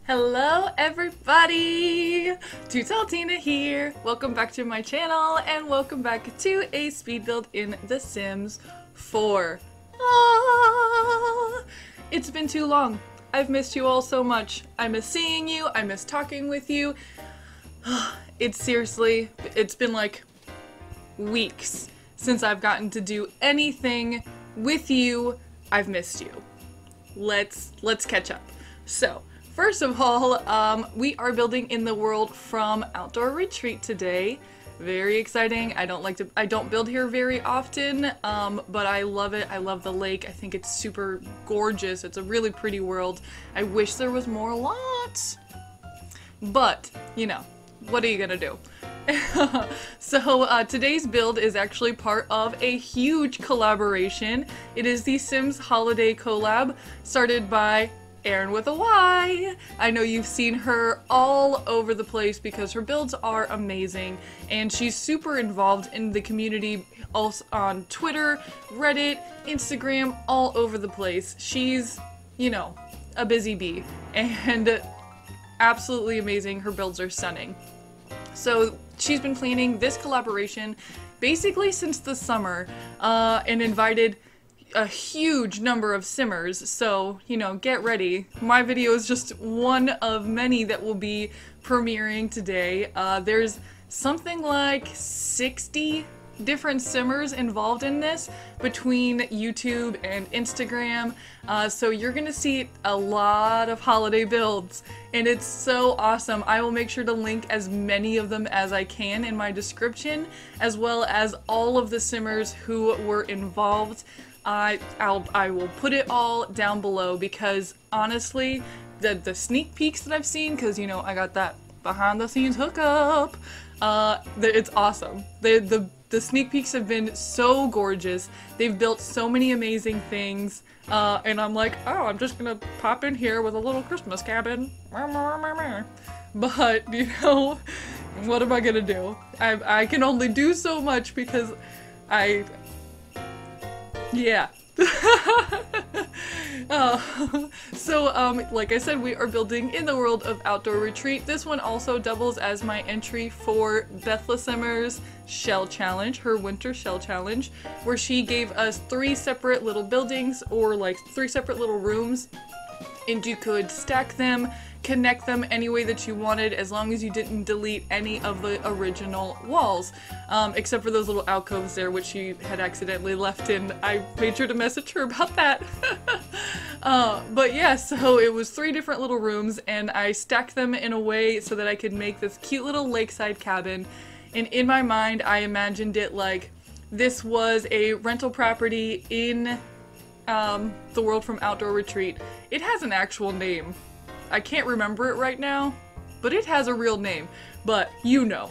Hello everybody! Tina here. Welcome back to my channel and welcome back to a speed build in The Sims 4. It's been too long. I've missed you all so much. I miss seeing you, I miss talking with you. It's been like weeks since I've gotten to do anything with you. I've missed you. Let's catch up. So, first of all, we are building in the world from Outdoor Retreat today. Very exciting. I don't build here very often, but I love it. I love the lake. I think it's super gorgeous. It's a really pretty world. I wish there was more lots, but you know, what are you gonna do? So today's build is actually part of a huge collaboration. It is the Sims Holiday Collab started by Erin with a Y. I know you've seen her all over the place because her builds are amazing and she's super involved in the community, also on Twitter, Reddit, Instagram, all over the place. She's, you know, a busy bee and absolutely amazing. Her builds are stunning. So she's been planning this collaboration basically since the summer and invited a huge number of simmers, so, you know, get ready. My video is just one of many that will be premiering today. There's something like 60 different simmers involved in this between YouTube and Instagram, so you're gonna see a lot of holiday builds, and it's so awesome. I will make sure to link as many of them as I can in my description, as well as all of the simmers who were involved. I will put it all down below because honestly, the sneak peeks that I've seen, because you know I got that behind the scenes hookup, it's awesome. The sneak peeks have been so gorgeous. They've built so many amazing things, and I'm like, oh, I'm just gonna pop in here with a little Christmas cabin. But you know, what am I gonna do? I can only do so much because yeah. Like I said, we are building in the world of Outdoor Retreat. This one also doubles as my entry for BertSims' Shell Challenge, her Winter Shell Challenge, where she gave us 3 separate little buildings, or like 3 separate little rooms, and you could stack them, connect them any way that you wanted, as long as you didn't delete any of the original walls, except for those little alcoves there, which she had accidentally left in. I made sure to message her about that. But yeah, so it was 3 different little rooms, and I stacked them in a way so that I could make this cute little lakeside cabin, and in my mind, I imagined it like this was a rental property in the world from Outdoor Retreat. It has an actual name. I can't remember it right now, but it has a real name. But you know,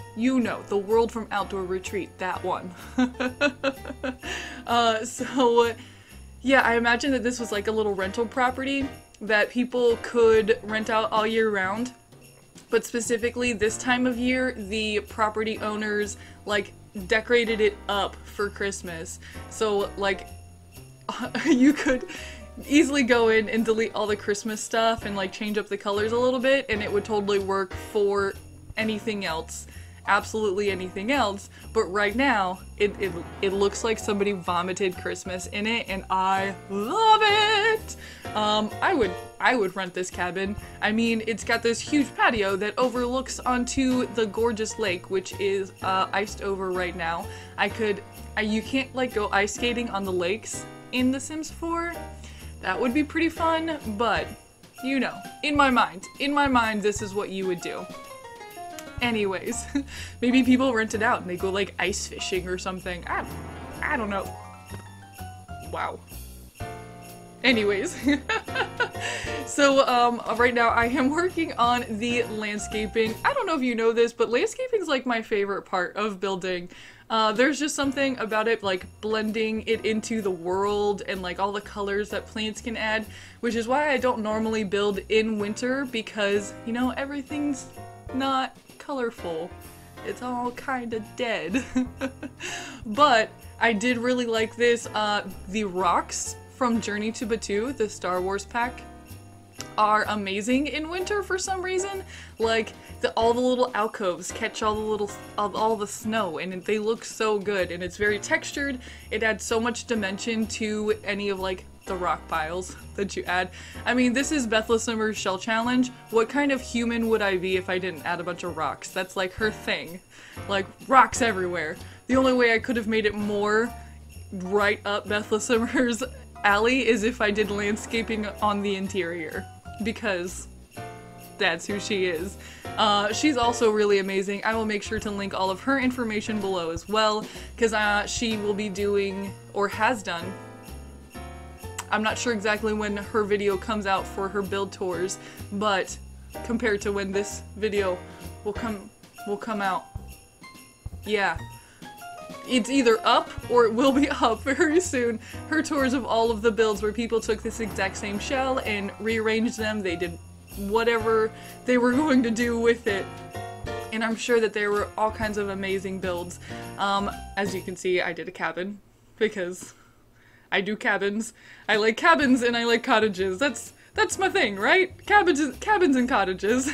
the world from Outdoor Retreat, that one. So yeah, I imagine that this was like a little rental property that people could rent out all year round. But specifically this time of year, the property owners like decorated it up for Christmas. So like you could easily go in and delete all the Christmas stuff and like change up the colors a little bit, and it would totally work for anything else, absolutely anything else. But right now it looks like somebody vomited Christmas in it, and I love it. I would rent this cabin. I mean, it's got this huge patio that overlooks onto the gorgeous lake, which is iced over right now. You can't like go ice skating on the lakes in The Sims 4. That would be pretty fun, but you know, in my mind, this is what you would do. Anyways, maybe people rent it out and they go like ice fishing or something. I don't know. Wow. Anyways, so right now I am working on the landscaping. I don't know if you know this, but landscaping is like my favorite part of building. There's just something about it, like blending it into the world and like all the colors that plants can add, which is why I don't normally build in winter, because, you know, everything's not colorful. It's all kind of dead. But I did really like this, the rocks from Journey to Batuu, the Star Wars pack. are amazing in winter for some reason. Like all the little alcoves catch all the snow, and they look so good, and it's very textured. It adds so much dimension to any of like the rock piles that you add. I mean, this is BertSims' shell challenge. What kind of human would I be if I didn't add a bunch of rocks? That's like her thing. Like rocks everywhere. The only way I could have made it more right up BertSims' alley is if I did landscaping on the interior, because that's who she is. She's also really amazing. I will make sure to link all of her information below as well, because she will be doing, or has done, I'm not sure exactly when her video comes out for her build tours, but compared to when this video will come out, yeah. It's either up or it will be up very soon. Her tours of all of the builds where people took this exact same shell and rearranged them. They did whatever they were going to do with it. And I'm sure that there were all kinds of amazing builds. As you can see, I did a cabin because I do cabins. I like cabins and I like cottages. That's my thing, right? Cabins and cottages.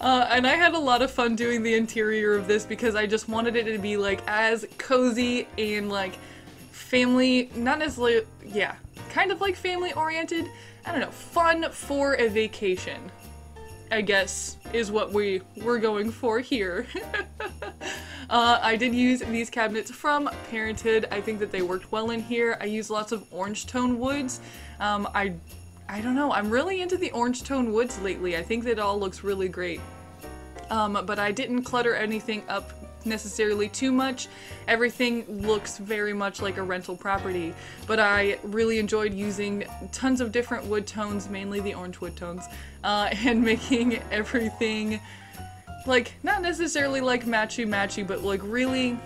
And I had a lot of fun doing the interior of this because I just wanted it to be like as cozy and like family, not necessarily, yeah, kind of like family oriented. I don't know, fun for a vacation, I guess, is what we're going for here. I did use these cabinets from Parenthood. I think that they worked well in here. I used lots of orange tone woods. I don't know, I'm really into the orange tone woods lately. I think that it all looks really great. But I didn't clutter anything up necessarily too much. Everything looks very much like a rental property, but I really enjoyed using tons of different wood tones, mainly the orange wood tones, and making everything like not necessarily like matchy, but like really,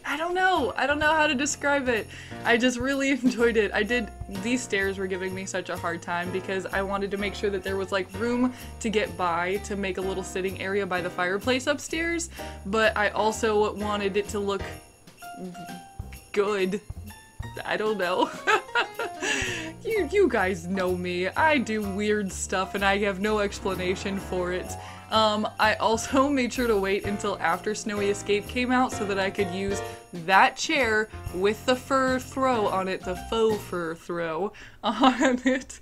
I don't know how to describe it. I just really enjoyed it. These stairs were giving me such a hard time because I wanted to make sure that there was like room to get by to make a little sitting area by the fireplace upstairs, but I also wanted it to look good. I don't know. You guys know me. I do weird stuff and I have no explanation for it. I also made sure to wait until after Snowy Escape came out so that I could use that chair with the fur throw on it, the faux fur throw on it,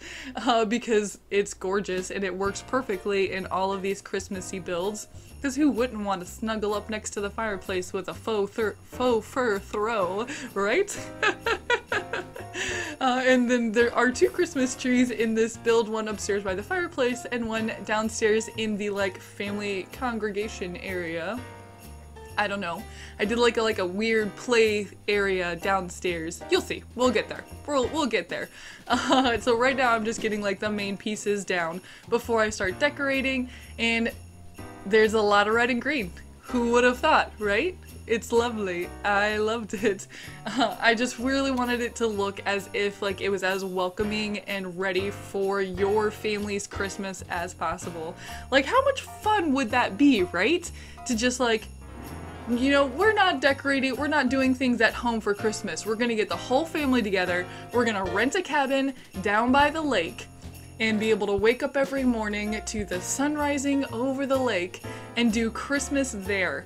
because it's gorgeous and it works perfectly in all of these Christmassy builds. Because who wouldn't want to snuggle up next to the fireplace with a faux fur throw, right? And then there are 2 Christmas trees in this build, one upstairs by the fireplace and one downstairs in the like family congregation area. I don't know. I did like a weird play area downstairs. You'll see. We'll get there. We'll get there. So right now I'm just getting like the main pieces down before I start decorating, and there's a lot of red and green. Who would have thought, right? It's lovely. I loved it. I just really wanted it to look as if like it was as welcoming and ready for your family's Christmas as possible. Like how much fun would that be, right? To just like, you know, we're not decorating, we're not doing things at home for Christmas. We're gonna get the whole family together. We're gonna rent a cabin down by the lake and be able to wake up every morning to the sun rising over the lake and do Christmas there.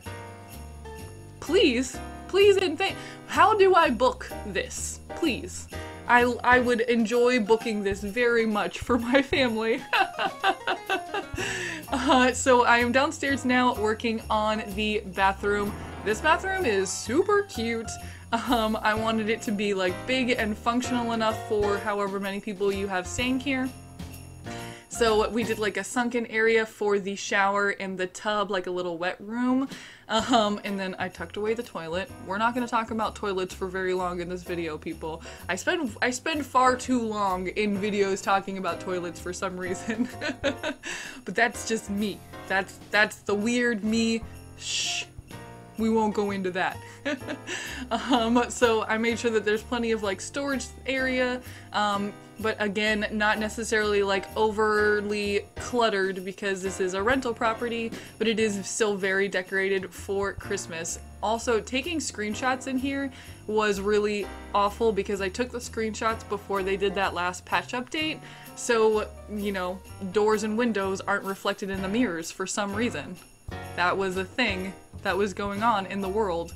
Please, and how do I book this? Please. I would enjoy booking this very much for my family. So I am downstairs now working on the bathroom. This bathroom is super cute. I wanted it to be like big and functional enough for however many people you have staying here. So we did like a sunken area for the shower and the tub, like a little wet room. And then I tucked away the toilet. We're not going to talk about toilets for very long in this video, people. I spend far too long in videos talking about toilets for some reason. But that's just me. That's the weird me. Shh. We won't go into that. So I made sure that there's plenty of like storage area, but again, not necessarily like overly cluttered because this is a rental property, but it is still very decorated for Christmas. Also, taking screenshots in here was really awful because I took the screenshots before they did that last patch update, so, you know, doors and windows aren't reflected in the mirrors for some reason. That was a thing that was going on in the world.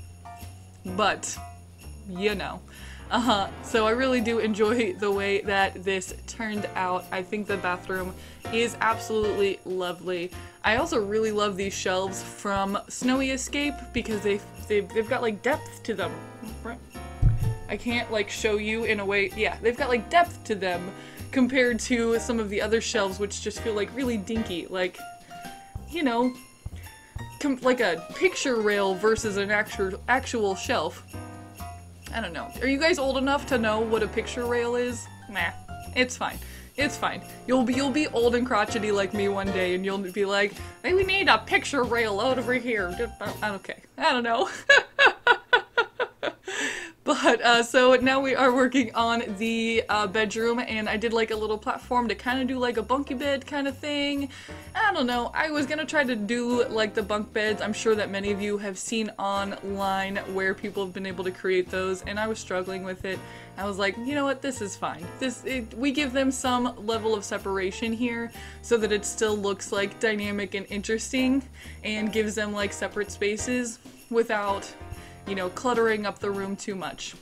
But, you know. So I really do enjoy the way that this turned out. I think the bathroom is absolutely lovely. I also really love these shelves from Snowy Escape because they've got like depth to them. I can't like show you in a way, yeah, they've got like depth to them compared to some of the other shelves which just feel like really dinky, like, you know, like a picture rail versus an actual shelf. I don't know. Are you guys old enough to know what a picture rail is? Nah, it's fine. It's fine. You'll be old and crotchety like me one day, and you'll be like, hey, we need a picture rail over here. Okay, I don't know. But, so now we are working on the bedroom, and I did like a little platform to kind of do like a bunkie bed kind of thing. I don't know, I was gonna try to do like the bunk beds. I'm sure that many of you have seen online where people have been able to create those, and I was struggling with it. I was like, you know what, this is fine. We give them some level of separation here so that it still looks like dynamic and interesting and gives them like separate spaces without, you know, cluttering up the room too much.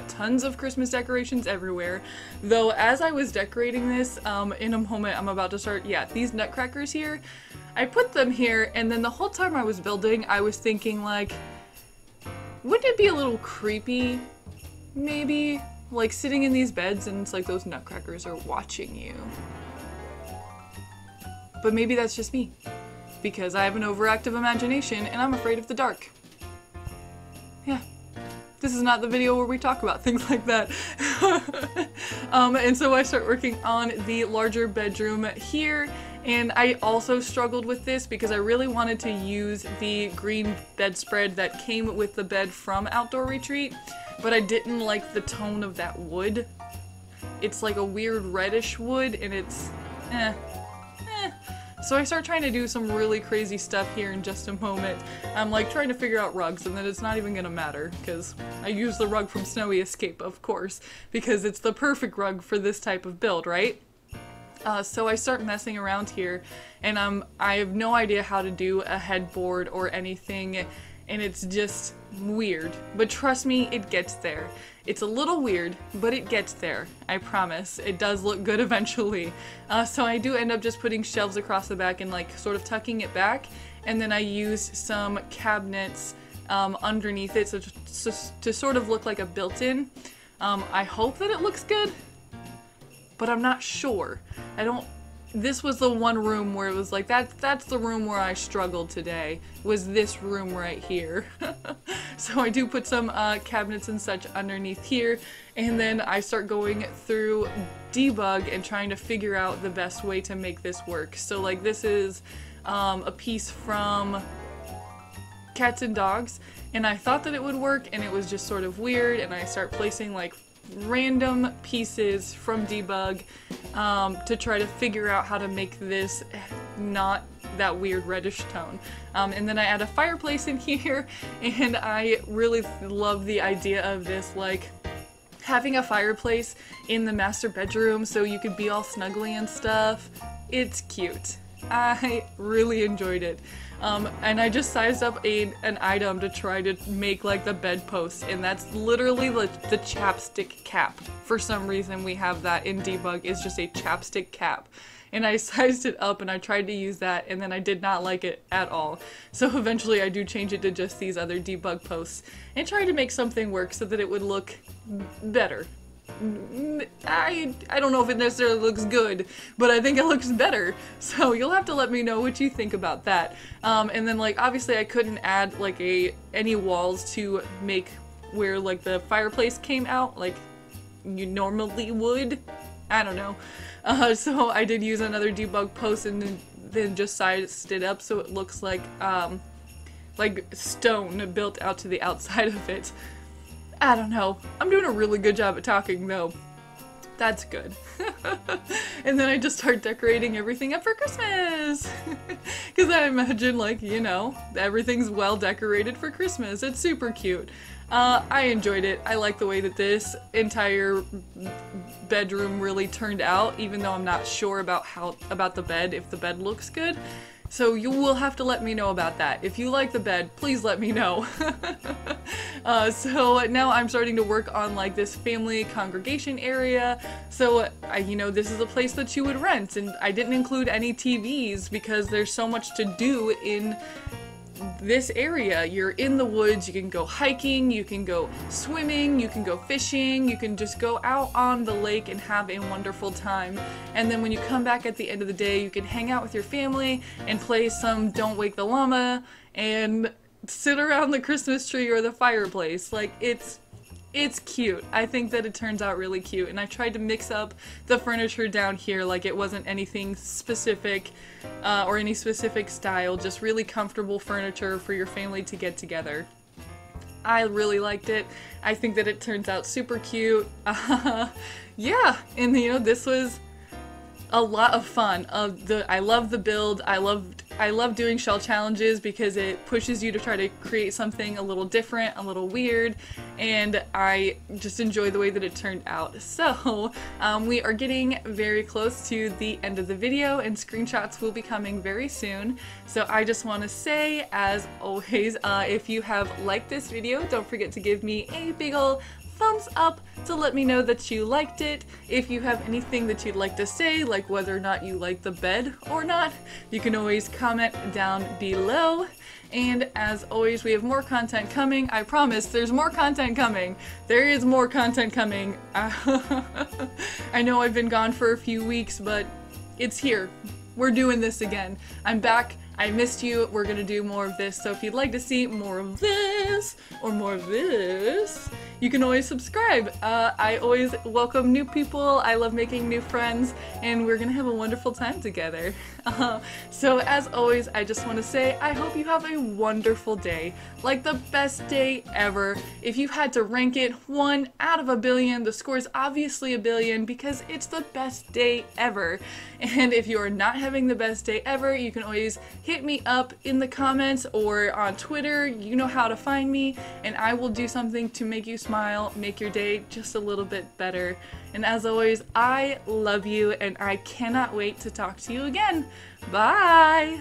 Tons of Christmas decorations everywhere. Though as I was decorating this, in a moment I'm about to start, yeah, these nutcrackers here, I put them here, and then the whole time I was building, I was thinking like, wouldn't it be a little creepy, maybe, like sitting in these beds and it's like those nutcrackers are watching you. But maybe that's just me, because I have an overactive imagination and I'm afraid of the dark. Yeah. This is not the video where we talk about things like that. And so I start working on the larger bedroom here, and I also struggled with this because I really wanted to use the green bedspread that came with the bed from Outdoor Retreat, but I didn't like the tone of that wood. It's like a weird reddish wood, and it's So I start trying to do some really crazy stuff here in just a moment. I'm like trying to figure out rugs, and then it's not even gonna matter because I use the rug from Snowy Escape, of course, because it's the perfect rug for this type of build, right? So I start messing around here, and I have no idea how to do a headboard or anything, and it's just weird. But trust me, it gets there. It's a little weird, but it gets there. I promise. It does look good eventually. So I do end up just putting shelves across the back and like sort of tucking it back, and then I use some cabinets underneath it to sort of look like a built-in. I hope that it looks good, but I'm not sure. This was the one room where it was like, that's the room where I struggled today, was this room right here. So I do put some cabinets and such underneath here, and then I start going through debug and trying to figure out the best way to make this work. So like this is a piece from Cats and Dogs, and I thought that it would work, and it was just sort of weird, and I start placing like random pieces from debug to try to figure out how to make this not that weird reddish tone. And then I add a fireplace in here, and I really love the idea of this, like having a fireplace in the master bedroom so you could be all snuggly and stuff. It's cute. I really enjoyed it. And I just sized up an item to try to make like the bedpost, and that's literally the chapstick cap. For some reason we have that in debug, is just a chapstick cap. And I sized it up and I tried to use that, and then I did not like it at all. So eventually I do change it to just these other debug posts and try to make something work so that it would look better. I don't know if it necessarily looks good, but I think it looks better. So you'll have to let me know what you think about that. And then like obviously I couldn't add like any walls to make where like the fireplace came out like you normally would. I don't know. So I did use another debug post and then just sized it up so it looks like stone built out to the outside of it. I don't know. I'm doing a really good job at talking though. That's good. And then I just start decorating everything up for Christmas. Because I imagine, like, you know, everything's well decorated for Christmas. It's super cute. I enjoyed it. I like the way that this entire bedroom really turned out, even though I'm not sure about the bed, if the bed looks good. So you will have to let me know about that. If you like the bed, please let me know. So now I'm starting to work on like this family congregation area. So you know, this is a place that you would rent, and I didn't include any TVs because there's so much to do in this area. You're in the woods, you can go hiking, you can go swimming, you can go fishing, you can just go out on the lake and have a wonderful time. And then when you come back at the end of the day, you can hang out with your family and play some Don't Wake the Llama and sit around the Christmas tree or the fireplace. Like, it's cute. I think that it turns out really cute, and I tried to mix up the furniture down here like it wasn't anything specific or any specific style, just really comfortable furniture for your family to get together. I really liked it. I think that it turns out super cute. Yeah, and you know, this was a lot of fun. I love the build. I love doing shell challenges because it pushes you to try to create something a little different, a little weird, and I just enjoy the way that it turned out. So we are getting very close to the end of the video, and screenshots will be coming very soon. So I just want to say, as always, if you have liked this video, don't forget to give me a big ol' thumbs up to let me know that you liked it. If you have anything that you'd like to say, like whether or not you like the bed or not, you can always comment down below. And as always, we have more content coming. I promise there's more content coming. There is more content coming. I know I've been gone for a few weeks, but it's here. We're doing this again. I'm back. I missed you. We're gonna do more of this. So if you'd like to see more of this or more of this, you can always subscribe. I always welcome new people. I love making new friends, and we're gonna have a wonderful time together. So as always, I just want to say I hope you have a wonderful day, like the best day ever. If you had to rank it 1 out of a billion, the score is obviously a billion because it's the best day ever. And if you are not having the best day ever, you can always hit me up in the comments or on Twitter. You know how to find me, and I will do something to make you smile, make your day just a little bit better. And as always, I love you, and I cannot wait to talk to you again. Bye!